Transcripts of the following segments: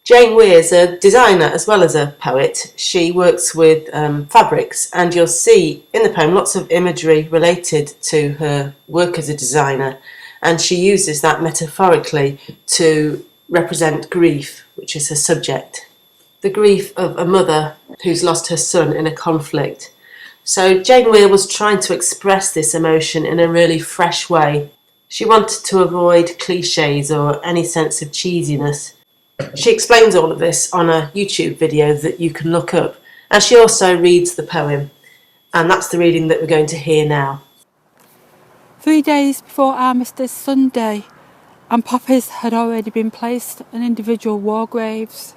Jane Weir is a designer as well as a poet. She works with fabrics, and you'll see in the poem lots of imagery related to her work as a designer, and she uses that metaphorically to represent grief, which is her subject. The grief of a mother who's lost her son in a conflict. So Jane Weir was trying to express this emotion in a really fresh way. She wanted to avoid cliches or any sense of cheesiness. She explains all of this on a YouTube video that you can look up, and she also reads the poem, and that's the reading that we're going to hear now. 3 days before Armistice Sunday, and poppies had already been placed on individual war graves.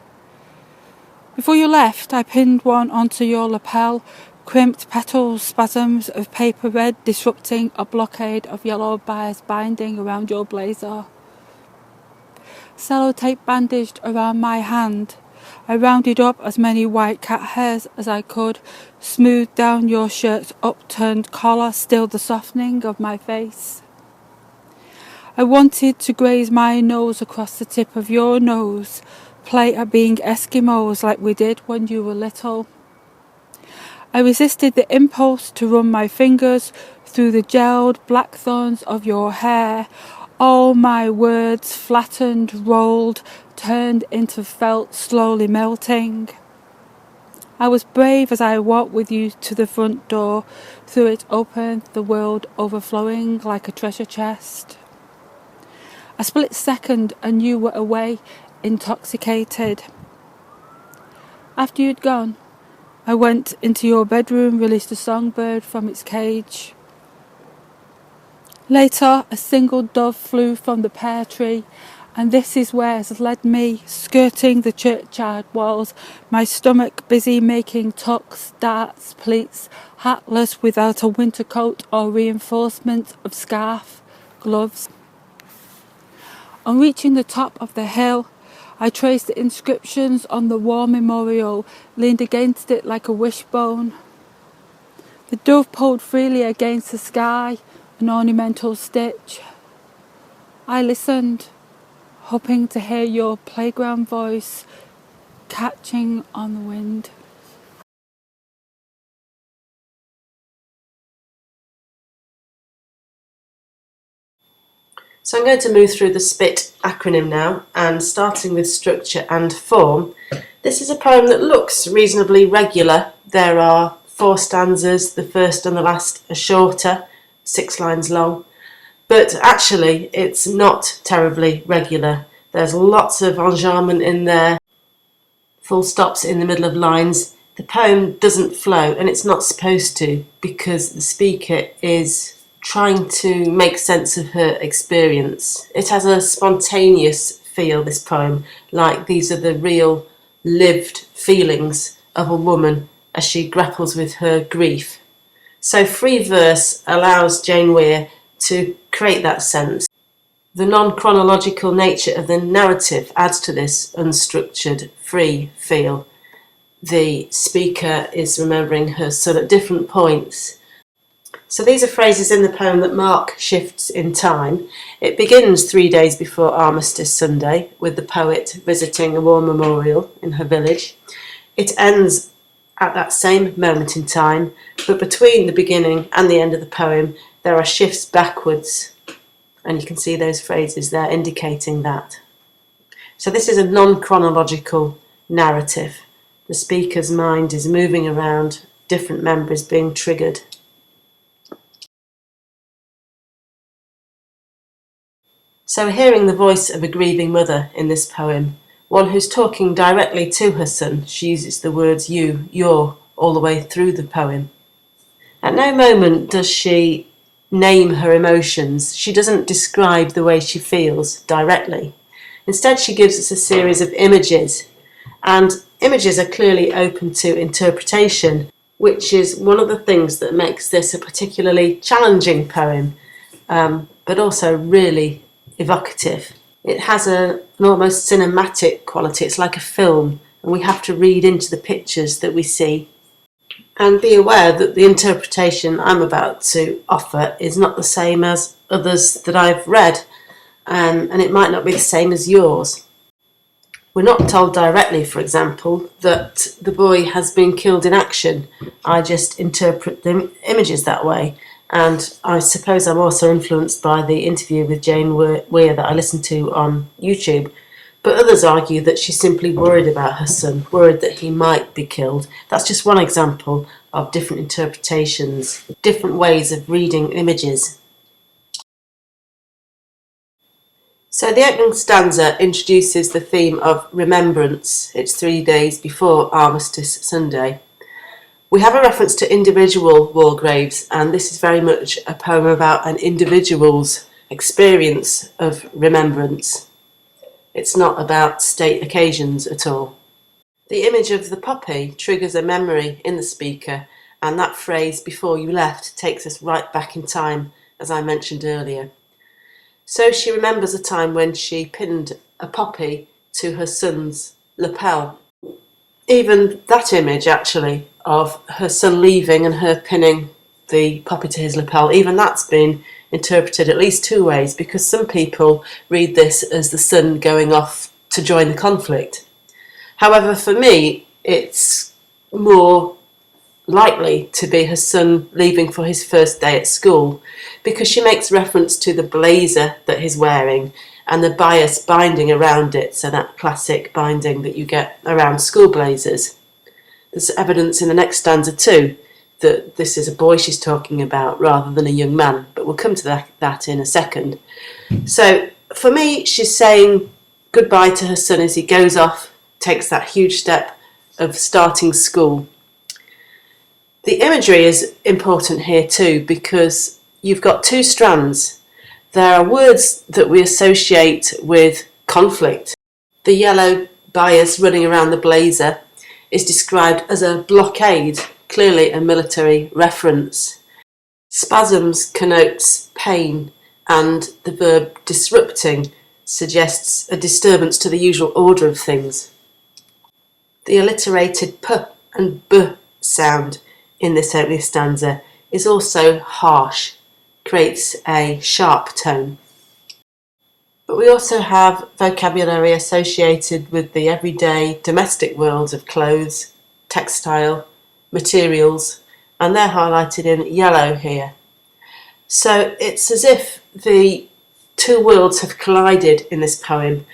Before you left, I pinned one onto your lapel, crimped petals, spasms of paper red disrupting a blockade of yellow bias binding around your blazer. Sellotape bandaged around my hand, I rounded up as many white cat hairs as I could, smoothed down your shirt's upturned collar, stilled the softening of my face. I wanted to graze my nose across the tip of your nose, play at being Eskimos like we did when you were little. I resisted the impulse to run my fingers through the gelled blackthorns of your hair. All my words flattened, rolled, turned into felt, slowly melting. I was brave as I walked with you to the front door. Through it opened the world overflowing like a treasure chest. A split second and you were away, intoxicated. After you'd gone, I went into your bedroom, released a songbird from its cage. Later, a single dove flew from the pear tree, and this is where it has led me, skirting the churchyard walls, my stomach busy making tucks, darts, pleats, hatless without a winter coat or reinforcement of scarf, gloves. On reaching the top of the hill, I traced the inscriptions on the war memorial, leaned against it like a wishbone. The dove pulled freely against the sky, an ornamental stitch. I listened, hoping to hear your playground voice catching on the wind. So I'm going to move through the SPIT acronym now, and starting with structure and form. This is a poem that looks reasonably regular. There are 4 stanzas, the first and the last are shorter, 6 lines long, but actually it's not terribly regular. There's lots of enjambment in there, full stops in the middle of lines. The poem doesn't flow, and it's not supposed to, because the speaker is trying to make sense of her experience. It has a spontaneous feel, this poem, like these are the real lived feelings of a woman as she grapples with her grief. So free verse allows Jane Weir to create that sense. The non-chronological nature of the narrative adds to this unstructured, free feel. The speaker is remembering her son at different points. So these are phrases in the poem that mark shifts in time. It begins 3 days before Armistice Sunday, with the poet visiting a war memorial in her village. It ends at that same moment in time, but between the beginning and the end of the poem, there are shifts backwards, and you can see those phrases there indicating that. So this is a non-chronological narrative. The speaker's mind is moving around, different memories being triggered. So we're hearing the voice of a grieving mother in this poem, one who's talking directly to her son. She uses the words you, your, all the way through the poem. At no moment does she name her emotions. She doesn't describe the way she feels directly. Instead, she gives us a series of images, and images are clearly open to interpretation, which is one of the things that makes this a particularly challenging poem, but also really evocative. It has an almost cinematic quality. It's like a film, and we have to read into the pictures that we see. And be aware that the interpretation I'm about to offer is not the same as others that I've read, and it might not be the same as yours. We're not told directly, for example, that the boy has been killed in action. I just interpret the images that way. And I suppose I'm also influenced by the interview with Jane Weir that I listened to on YouTube. But others argue that she's simply worried about her son, worried that he might be killed. That's just one example of different interpretations, different ways of reading images. So the opening stanza introduces the theme of remembrance. It's 3 days before Armistice Sunday. We have a reference to individual war graves, and this is very much a poem about an individual's experience of remembrance. It's not about state occasions at all. The image of the poppy triggers a memory in the speaker, and that phrase, "before you left," takes us right back in time, as I mentioned earlier. So she remembers a time when she pinned a poppy to her son's lapel. Even that image, actually, of her son leaving and her pinning the poppy to his lapel, even that's been interpreted at least two ways, because some people read this as the son going off to join the conflict. However, for me, it's more likely to be her son leaving for his first day at school, because she makes reference to the blazer that he's wearing and the bias binding around it, so that classic binding that you get around school blazers. There's evidence in the next stanza too that this is a boy she's talking about rather than a young man, but we'll come to that in a second. So for me, she's saying goodbye to her son as he goes off, takes that huge step of starting school. The imagery is important here too, because you've got two strands. There are words that we associate with conflict. The yellow bias running around the blazer is described as a blockade, clearly a military reference. Spasms connotes pain, and the verb disrupting suggests a disturbance to the usual order of things. The alliterated p and b sound in this opening stanza is also harsh, creates a sharp tone. But we also have vocabulary associated with the everyday domestic worlds of clothes, textile, materials, and they're highlighted in yellow here. So it's as if the two worlds have collided in this poem.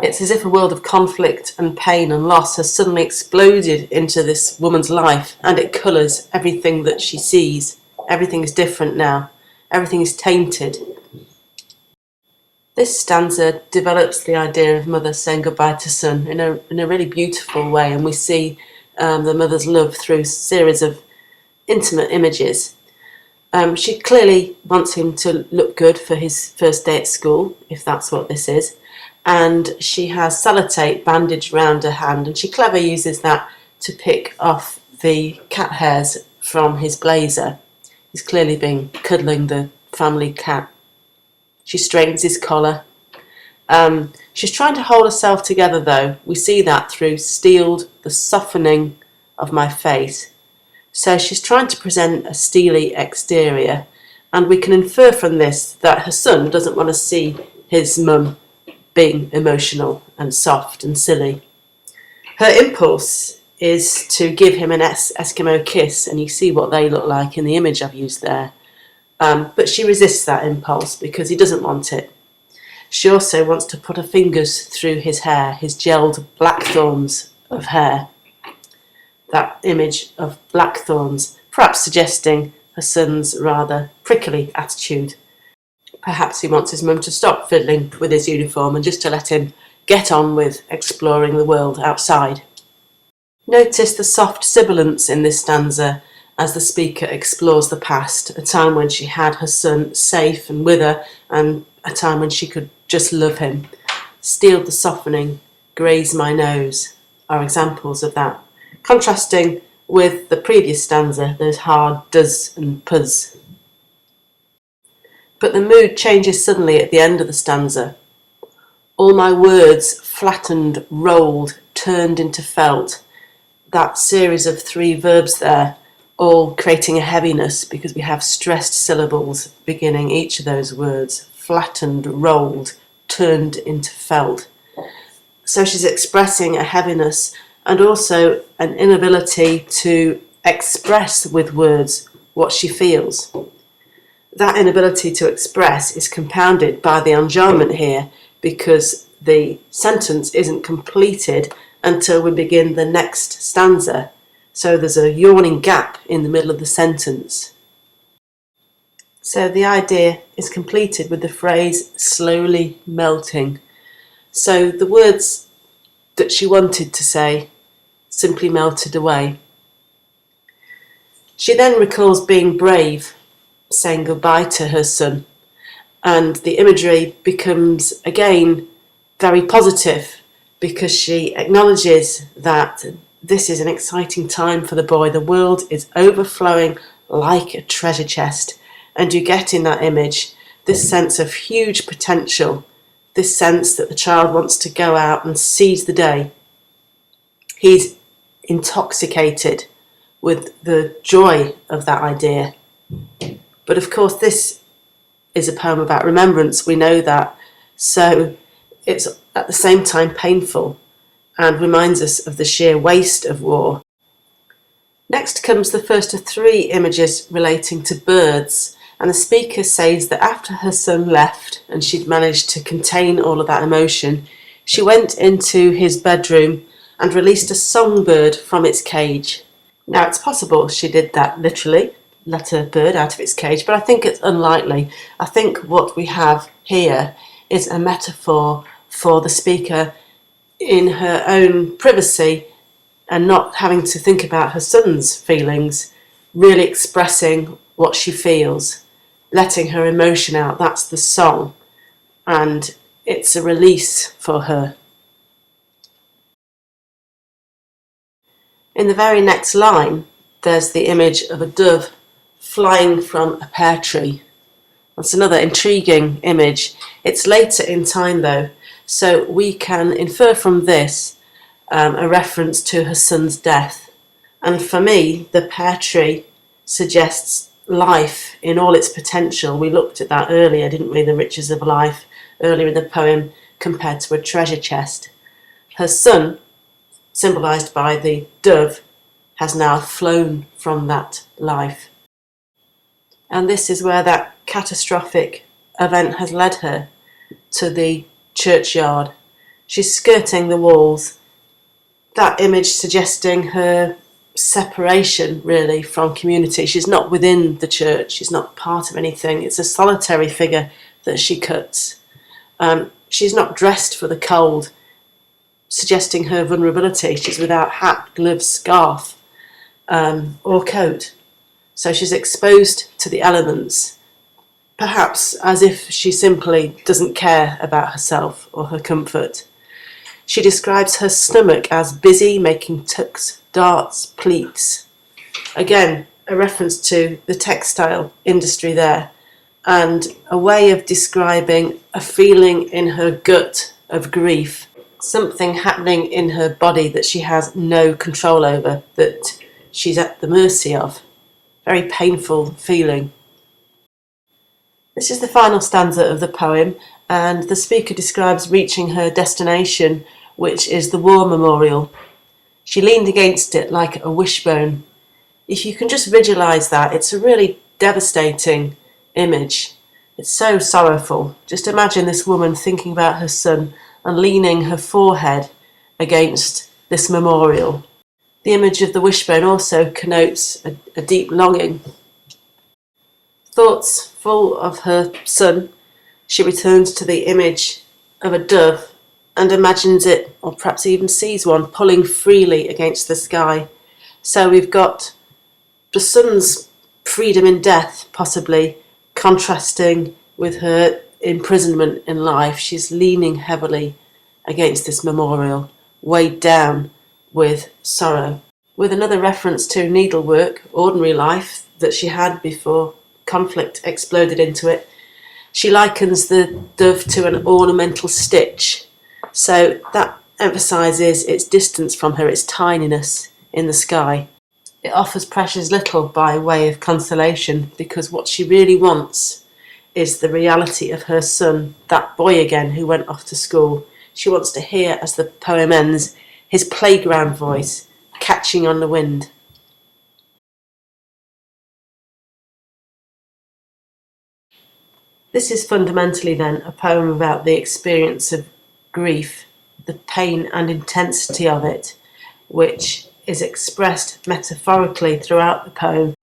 It's as if a world of conflict and pain and loss has suddenly exploded into this woman's life, and it colours everything that she sees. Everything is different now. Everything is tainted. This stanza develops the idea of mother saying goodbye to son in a really beautiful way, and we see the mother's love through a series of intimate images. She clearly wants him to look good for his first day at school, if that's what this is, and she has sellotape bandaged round her hand, and she cleverly uses that to pick off the cat hairs from his blazer. He's clearly been cuddling the family cat. She straightens his collar. She's trying to hold herself together though. We see that through steeled, the softening of my face. So she's trying to present a steely exterior, and we can infer from this that her son doesn't want to see his mum being emotional and soft and silly. Her impulse is to give him an Eskimo kiss, and you see what they look like in the image I've used there. But she resists that impulse because he doesn't want it. She also wants to put her fingers through his hair, his gelled blackthorns of hair. That image of blackthorns, perhaps suggesting her son's rather prickly attitude. Perhaps he wants his mum to stop fiddling with his uniform and just to let him get on with exploring the world outside. Notice the soft sibilance in this stanza as the speaker explores the past, a time when she had her son safe and with her, and a time when she could just love him. Steeled the softening, graze my nose are examples of that, contrasting with the previous stanza, those hard does and puz. But the mood changes suddenly at the end of the stanza. All my words flattened, rolled, turned into felt. That series of three verbs there, all creating a heaviness because we have stressed syllables beginning each of those words. Flattened, rolled, turned into felt. So she's expressing a heaviness and also an inability to express with words what she feels. That inability to express is compounded by the enjambment here, because the sentence isn't completed until we begin the next stanza. So there's a yawning gap in the middle of the sentence. So the idea is completed with the phrase slowly melting. So the words that she wanted to say simply melted away. She then recalls being brave, saying goodbye to her son, and the imagery becomes again very positive, because she acknowledges that this is an exciting time for the boy. The world is overflowing like a treasure chest, and you get in that image this sense of huge potential, this sense that the child wants to go out and seize the day. He's intoxicated with the joy of that idea. But of course, this is a poem about remembrance, we know that. So it's at the same time painful and reminds us of the sheer waste of war. Next comes the first of three images relating to birds, and the speaker says that after her son left and she'd managed to contain all of that emotion, she went into his bedroom and released a songbird from its cage. Now, it's possible she did that literally, let a bird out of its cage, but I think it's unlikely. I think what we have here is a metaphor for the speaker in her own privacy and not having to think about her son's feelings, really expressing what she feels, letting her emotion out. That's the song, and it's a release for her. In the very next line, there's the image of a dove flying from a pear tree. That's another intriguing image. It's later in time though, so we can infer from this a reference to her son's death. And for me, the pear tree suggests life in all its potential. We looked at that earlier, didn't we? The riches of life earlier in the poem compared to a treasure chest. Her son, symbolised by the dove, has now flown from that life. And this is where that catastrophic event has led her, to the churchyard. She's skirting the walls. That image suggesting her separation, really, from community. She's not within the church. She's not part of anything. It's a solitary figure that she cuts. She's not dressed for the cold, suggesting her vulnerability. She's without hat, gloves, scarf, or coat. So she's exposed to the elements, perhaps as if she simply doesn't care about herself or her comfort. She describes her stomach as busy making tucks, darts, pleats. Again, a reference to the textile industry there, and a way of describing a feeling in her gut of grief, something happening in her body that she has no control over, that she's at the mercy of. Very painful feeling. This is the final stanza of the poem, and the speaker describes reaching her destination, which is the war memorial. She leaned against it like a wishbone. If you can just visualise that, it's a really devastating image. It's so sorrowful. Just imagine this woman thinking about her son and leaning her forehead against this memorial. The image of the wishbone also connotes a deep longing. Thoughts full of her son, she returns to the image of a dove and imagines it, or perhaps even sees one, pulling freely against the sky. So we've got the son's freedom in death, possibly, contrasting with her imprisonment in life. She's leaning heavily against this memorial, weighed down with sorrow. With another reference to needlework, ordinary life that she had before conflict exploded into it, she likens the dove to an ornamental stitch. So that emphasises its distance from her, its tininess in the sky. It offers precious little by way of consolation, because what she really wants is the reality of her son, that boy again who went off to school. She wants to hear, as the poem ends, his playground voice catching on the wind. This is fundamentally then a poem about the experience of grief, the pain and intensity of it, which is expressed metaphorically throughout the poem.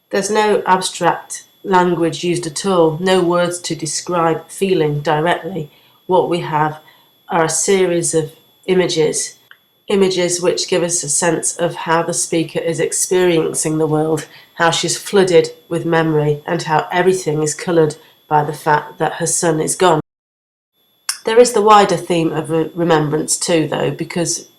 There's no abstract language used at all, no words to describe feeling directly. What we have are a series of images which give us a sense of how the speaker is experiencing the world, how she's flooded with memory, and how everything is coloured by the fact that her son is gone. There is the wider theme of remembrance too, though, because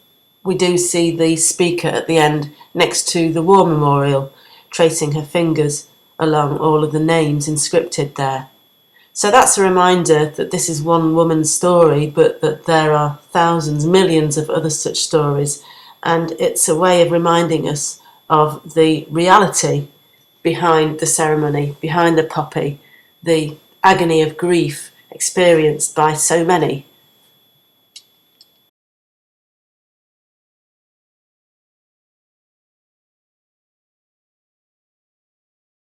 we do see the speaker at the end next to the war memorial, tracing her fingers along all of the names inscripted there. So that's a reminder that this is one woman's story, but that there are thousands, millions of other such stories. And it's a way of reminding us of the reality behind the ceremony, behind the poppy, the agony of grief experienced by so many.